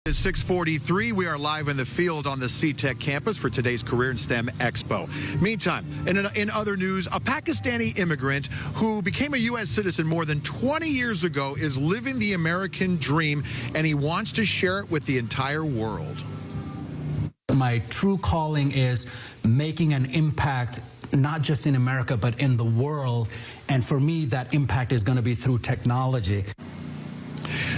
It's 6:43. We are live in the field on the CTech campus for today's Career in STEM Expo. Meantime, in other news, a Pakistani immigrant who became a U.S. citizen more than 20 years ago is living the American dream, and he wants to share it with the entire world. My true calling is making an impact, not just in America, but in the world. And for me, that impact is going to be through technology.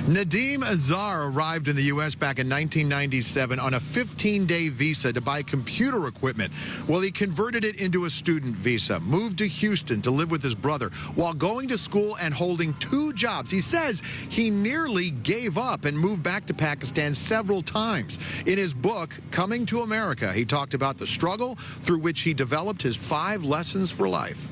Nadeem Azhar arrived in the U.S. back in 1997 on a 15-day visa to buy computer equipment. Well, he converted it into a student visa, moved to Houston to live with his brother while going to school and holding 2 jobs. He says he nearly gave up and moved back to Pakistan several times. In his book, Coming to America, he talked about the struggle through which he developed his 5 lessons for life.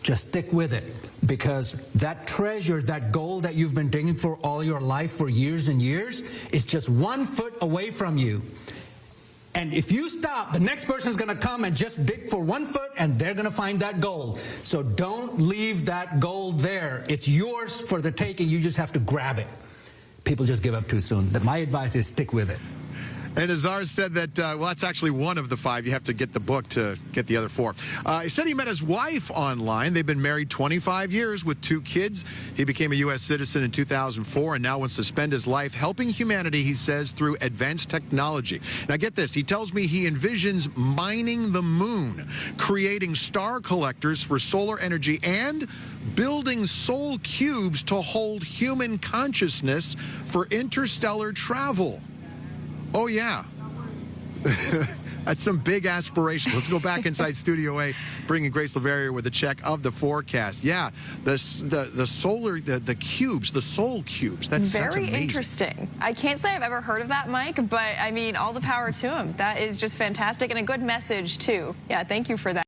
Just stick with it, because that treasure, that gold that you've been digging for all your life for years and years is just 1 foot away from you. And if you stop, the next person's going to come and just dig for 1 foot, and they're going to find that gold. So don't leave that gold there. It's yours for the taking. You just have to grab it. People just give up too soon. My advice is stick with it. And Azhar said that, well, that's actually one of the 5. You have to get the book to get the other 4. He said he met his wife online. They've been married 25 years with 2 kids. He became a U.S. citizen in 2004 and now wants to spend his life helping humanity, he says, through advanced technology. Now, get this. He tells me he envisions mining the moon, creating star collectors for solar energy, and building soul cubes to hold human consciousness for interstellar travel. Oh, yeah. That's some big aspirations. Let's go back inside Studio A, bringing Grace Laveria with a check of the forecast. Yeah, the cubes, the soul cubes. That's very amazing. Interesting. I can't say I've ever heard of that, Mike, but I mean, all the power to him. That is just fantastic and a good message, too. Yeah, thank you for that.